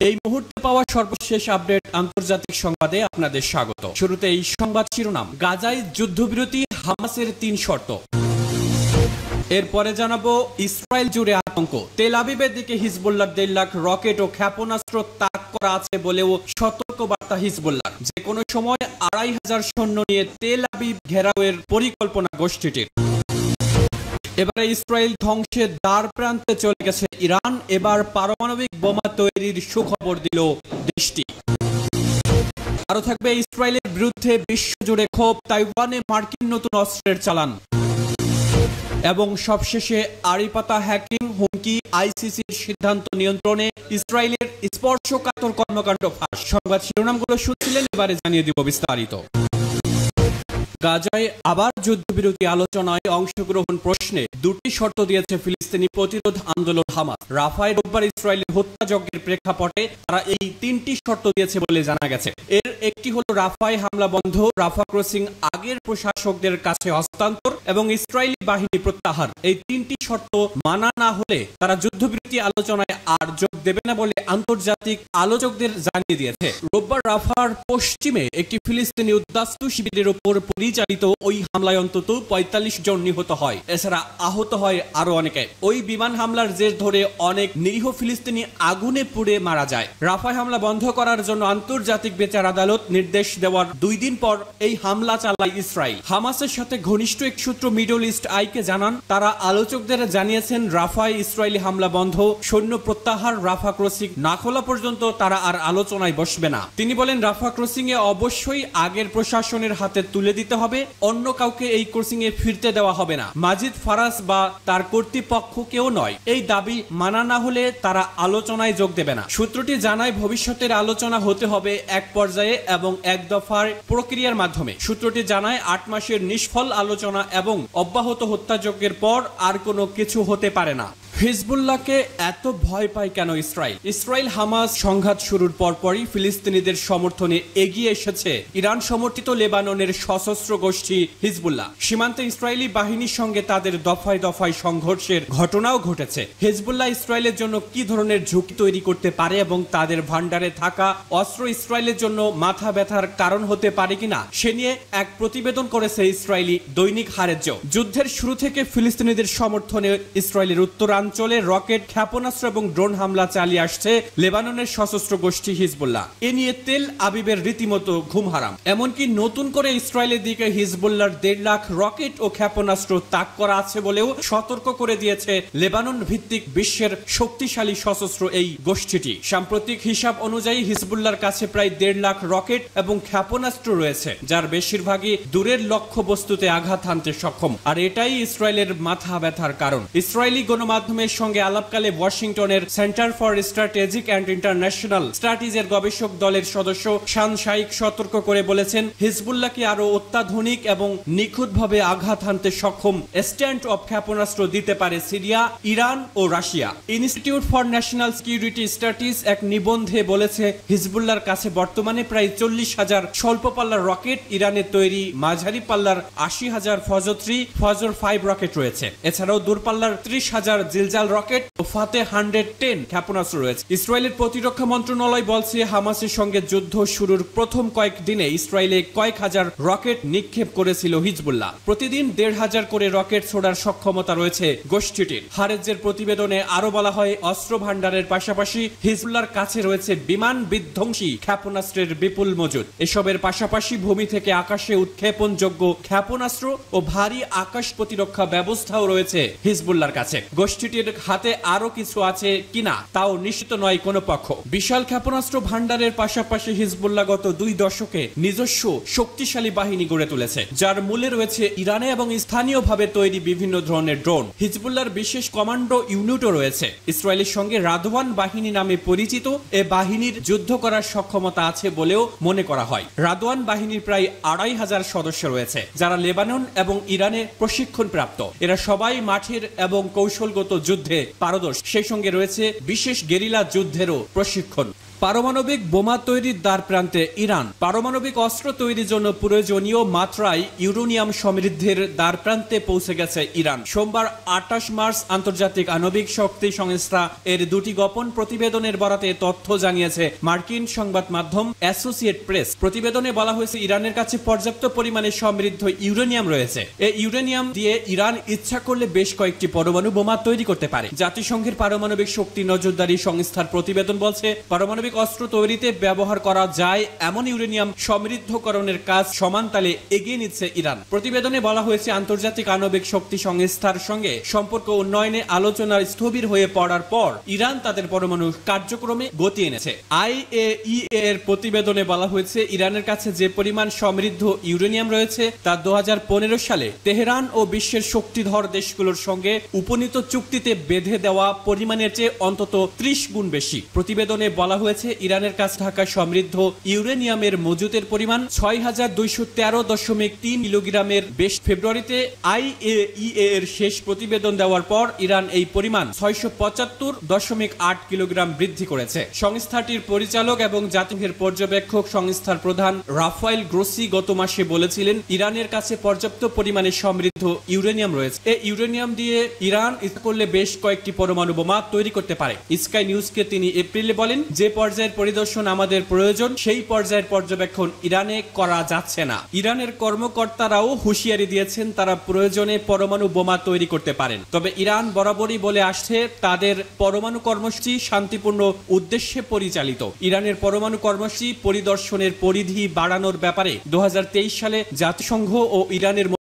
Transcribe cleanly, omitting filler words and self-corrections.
এই মুহূর্তে পাওয়া সর্বশেষ আপডেট আন্তর্জাতিক সংবাদে আপনাদের স্বাগত। শুরুতে এই সংবাদ শিরোনাম। গাজায় যুদ্ধবিরতি, হামাসের 3 শর্ত। এরপরে জানাবো ইসরায়েল জুড়ে আতঙ্ক। তেল আবিবের দিকে হিজবুল্লাহর 1.5 লাখ রকেট ও ক্ষেপণাস্ত্র তাক করা আছে বলেও সতর্কবার্তা হিজবুল্লাহ। যে কোনো সময় 2,500 সৈন্য নিয়ে তেল আবিব ঘেরাওয়ের পরিকল্পনা গোষ্ঠীটির। এবারে ইসরায়েল ধ্বংসের দ্বার প্রান্তে চলে গেছে ইরান। এবার পারমাণবিক বোমা তৈরির সুখবর দিল দেশটি। আরো থাকবে ইসরায়েলের বিরুদ্ধে বিশ্বজুড়ে ক্ষোভ, তাইওয়ানে মার্কিন নতুন অস্ত্রের চালান। এবং সবশেষে আড়িপাতা হ্যাকিং হুমকি, আইসিসির সিদ্ধান্ত নিয়ন্ত্রণে ইসরায়েলের স্পর্শকাতর কর্মকাণ্ড ফাঁস। সংবাদ শিরোনামগুলো শুনছিলেন, এবারে জানিয়ে দিব বিস্তারিত। গাজায় আবার যুদ্ধবিরতি আলোচনায় অংশগ্রহণ প্রশ্নে 2টি শর্ত দিয়েছে ফিলিস্তিনি প্রতিরোধ আন্দোলন হামাস। রাফায় রোববার ইসরায়েলের হত্যাযজ্ঞের প্রেক্ষাপটে তারা এই 3টি শর্ত দিয়েছে বলে জানা গেছে। এর একটি হলো রাফায় হামলা বন্ধ, রাফা ক্রসিং আগের প্রশাসকদের কাছে হস্তান্তর এবং ইসরায়েলি বাহিনী প্রত্যাহার। এই 3টি শর্ত মানা না হলে তারা যুদ্ধবিরতি আলোচনায় আর যোগ দেবে না বলে আন্তর্জাতিক আলোচকদের জানিয়ে দিয়েছে। রোববার রাফার পশ্চিমে একটি ফিলিস্তিনি উদ্বাস্তু শিবিরের উপর পরিচালিত ওই হামলায় অন্তত 45 জন নিহত হয়। এছাড়া আহত হয় আরো অনেকে। ওই বিমান হামলার জের ধরে অনেক নিরীহ ফিলিস্তিনি আগুনে পুড়ে মারা যায়। রাফায় হামলা বন্ধ করার জন্য আন্তর্জাতিক বিচার আদালত নির্দেশ দেওয়ার 2 দিন পর এই হামলা চালায় ইসরায়েল। হামাসের সাথে ঘনিষ্ঠ এক সূত্র মিডল ইস্ট আইকে জানান, তারা আলোচকদের জানিয়েছেন রাফায় ইসরায়েলি হামলা বন্ধ, সৈন্য প্রত্যাহার, রাফা ক্রসিং না খোলা পর্যন্ত তারা আর আলোচনায় বসবে না। তিনি বলেন, রাফা ক্রসিং এ অবশ্যই আগের প্রশাসনের হাতে তুলে দিতে হবে, অন্য কাউকে এই ক্রসিং এ ফিরতে দেওয়া হবে না, মাজিদ ফারাস বা তার কর্তৃপক্ষকেও নয়। এই দাবি মানা না হলে তারা আলোচনায় যোগ দেবে না। সূত্রটি জানায়, ভবিষ্যতের আলোচনা হতে হবে এক পর্যায়ে এবং এক দফার প্রক্রিয়ার মাধ্যমে। সূত্রটি জানায়, 8 মাসের নিষ্ফল আলোচনা এবং অব্যাহত হত্যাযজ্ঞের পর আর কোনো কিছু হতে পারে না। হিজবুল্লাহকে এত ভয় পায় কেন ইসরায়েল? ইসরায়েল হামাস সংঘাত শুরুর পরপরই ফিলিস্তিনিদের সমর্থনে এগিয়ে এসেছে ইরান সমর্থিত লেবাননের সশস্ত্র গোষ্ঠী হিজবুল্লাহ। সীমান্তে ইসরায়েলি বাহিনীর সঙ্গে তাদের দফায় দফায় সংঘর্ষের ঘটনাও ঘটেছে। হিজবুল্লাহ ইসরায়েলের জন্য কি ধরনের ঝুঁকি তৈরি করতে পারে এবং তাদের ভান্ডারে থাকা অস্ত্র ইসরায়েলের জন্য মাথা ব্যথার কারণ হতে পারে কিনা সে নিয়ে এক প্রতিবেদন করেছে ইসরায়েলি দৈনিক হারেজ। যুদ্ধের শুরু থেকে ফিলিস্তিনিদের সমর্থনে ইসরায়েলের উত্তরাঞ্চলে রকেট, ক্ষেপণাস্ত্র এবং ড্রোন হামলা চালিয়ে আসছে লেবাননের সশস্ত্র গোষ্ঠী হিজবুল্লাহ। এ নিয়ে তেল আবিবের রীতিমতো ঘুম হারাম। এমনকি নতুন করে ইসরায়েলের দিকে হিজবুল্লাহর 1.5 লাখ রকেট ও ক্ষেপণাস্ত্র তাক করা আছে বলেও সতর্ক করে দিয়েছে লেবানন ভিত্তিক বিশ্বের শক্তিশালী সশস্ত্র এই গোষ্ঠীটি। সাম্প্রতিক হিসাব অনুযায়ী হিজবুল্লাহর কাছে প্রায় 1.5 লাখ রকেট এবং ক্ষেপণাস্ত্র রয়েছে, যার বেশিরভাগই দূরের লক্ষ্য বস্তুতে আঘাত হানতে সক্ষম। আর এটাই ইসরায়েলের মাথা ব্যথার কারণ। ইসরায়েলি গণমাধ্যমের সঙ্গে আলাপকালে ওয়াশিংটনের center for strategic and international স্টাডিজের গবেষক দলের সদস্য শান শাইক সতর্ক করে বলেছেন, হিজবুল্লাহকে আরো অত্যাধুনিক এবং নিখুঁতভাবে আঘাত হানতে সক্ষম স্ট্যান্ড অফ ক্ষেপণাস্ত্র দিতে পারে সিরিয়া, ইরান ও Russia. Institute for national security studies এক নিবন্ধে বলেছে, হিজবুল্লাহর কাছে বর্তমানে প্রায় 40,000 স্বল্প পাল্লার রকেট, ইরানের তৈরি মাঝারি পাল্লার 80,000 ফজর 3, ফজর 5 রকেট রয়েছে। এছাড়াও দূরপাল্লার 30,000 জিলজাল রকেট ও ফাতে 110 ক্ষেপণাস্ত্র রয়েছে। ইসরায়েলের প্রতিরক্ষা মন্ত্রণালয় বলছে, হামাসের সঙ্গে যুদ্ধ শুরুর প্রথম কয়েকদিনে ইসরায়েলে কয়েক হাজার রকেট নিক্ষেপ করেছিল হিজবুল্লাহ। প্রতিদিন 1,500 করে রকেট ছোড়ার সক্ষমতা রয়েছে গোষ্ঠীটির। হারেজের প্রতিবেদনে আরো বলা হয়, অস্ত্র ভান্ডারের পাশাপাশি হিজবুল্লাহর কাছে রয়েছে বিমান বিধ্বংসী ক্ষেপণাস্ত্রের বিপুল মজুদ। এসবের পাশাপাশি ভূমি থেকে আকাশে উৎক্ষেপণযোগ্য ক্ষেপণাস্ত্র ও ভারী আকাশ প্রতিরক্ষা ব্যবস্থাও রয়েছে হিজবুল্লাহর কাছে। গোষ্ঠীটির হাতে আরো কিছু আছে কিনা তাও নিশ্চিত নয় কোনো পক্ষ। বিশাল ক্ষেপণাস্ত্র ভান্ডারের পাশাপাশি হিজবুল্লাহ গত 2 দশকে নিজস্ব শক্তিশালী বাহিনী গড়ে তুলেছে, যার মূলে রয়েছে ইরানে এবং স্থানীয়ভাবে তৈরি বিভিন্ন ধরনের ড্রোন। হিজবুল্লাহর বিশেষ কমান্ডো ইউনিটও রয়েছে। ইসরায়েলের সঙ্গে রাদওয়ান বাহিনী নামে পরিচিত এ বাহিনীর যুদ্ধ করার সক্ষমতা আছে বলেও মনে করা হয়। রাদওয়ান বাহিনীর প্রায় 2,500 সদস্য রয়েছে, যারা লেবানন এবং ইরানে প্রশিক্ষণ প্রাপ্ত। এরা সবাই মাঠের এবং কৌশলগত যুদ্ধে পারদর্শী, সেই সঙ্গে রয়েছে বিশেষ গেরিলা যুদ্ধেরও প্রশিক্ষণ। পারমাণবিক বোমা তৈরির দ্বার প্রান্তে ইরান। পারমাণবিক অস্ত্র তৈরির জন্য প্রয়োজনীয় মাত্রায় ইউরেনিয়াম সমৃদ্ধির দ্বার প্রান্তে পৌঁছে গেছে ইরান। সোমবার 28 মার্চ আন্তর্জাতিক আণবিক শক্তি সংস্থা এর দুটি গোপন প্রতিবেদনের বরাতে তথ্য জানিয়েছে মার্কিন সংবাদ মাধ্যম অ্যাসোসিয়েট প্রেস। প্রতিবেদনে বলা হয়েছে ইরানের কাছে পর্যাপ্ত পরিমাণে সমৃদ্ধ ইউরেনিয়াম রয়েছে। এই ইউরেনিয়াম দিয়ে ইরান ইচ্ছা করলে বেশ কয়েকটি পরমাণু বোমা তৈরি করতে পারে। জাতিসংঘের পারমাণবিক শক্তি নজরদারি সংস্থার প্রতিবেদন বলছে পারমাণবিক অস্ত্র তৈরিতে ব্যবহার করা যায় এমন ইউরেনিয়াম সমৃদ্ধকরণের কাজ সমান তালে এগিয়ে নিচ্ছে ইরান। প্রতিবেদনে বলা হয়েছে আন্তর্জাতিক আণবিক শক্তি সংস্থার সঙ্গে সম্পর্ক উন্নয়নে আলোচনার স্থবির হয়ে পড়ার পর ইরান তাদের পরমাণু কার্যক্রমে গতি এনেছে। IAEA এর প্রতিবেদনে বলা হয়েছে ইরানের কাছে যে পরিমাণ সমৃদ্ধ ইউরেনিয়াম রয়েছে তা 2015 সালে তেহরান ও বিশ্বের শক্তিধর দেশগুলোর সঙ্গে উপনীত চুক্তিতে বেঁধে দেওয়া পরিমাণের চেয়ে অন্তত 30 গুণ বেশি। প্রতিবেদনে বলা হয়েছে ইরানের কাছে থাকা সমৃদ্ধ ইউরেনিয়ামের মজুতের পরিমাণ ৬,২১৩.৩ কিলোগ্রামের বেশ। ফেব্রুয়ারিতে IAEA এর শেষ প্রতিবেদন দেওয়ার পর ইরান এই পরিমাণ ৬৭৫.৮ কিলোগ্রাম বৃদ্ধি করেছে। সংস্থাটির পরিচালক এবং জাতিসংঘের পর্যবেক্ষক সংস্থার প্রধান রাফায়েল গ্রোসি গত মাসে বলেছিলেন ইরানের কাছে পর্যাপ্ত পরিমাণে সমৃদ্ধ ইউরেনিয়াম রয়েছে। এই ইউরেনিয়াম দিয়ে ইরান ইচ্ছা করলে বেশ কয়েকটি পরমাণু বোমা তৈরি করতে পারে। স্কাই নিউজকে তিনি এপ্রিলে বলেন, যে পর্যায়ের পরিদর্শন আমাদের প্রয়োজন সেই পর্যায়ের পর্যবেক্ষণ ইরানে করা যাচ্ছে না। ইরানের কর্মকর্তারাও হুঁশিয়ারি দিয়েছেন তারা প্রয়োজনে পরমাণু বোমা তৈরি করতে পারেন। তবে ইরান বরাবরই বলে আসছে তাদের পরমাণু কর্মসূচি শান্তিপূর্ণ উদ্দেশ্যে পরিচালিত। ইরানের পরমাণু কর্মসূচি পরিদর্শনের পরিধি বাড়ানোর ব্যাপারে 2023 সালে জাতিসংঘ ও ইরানের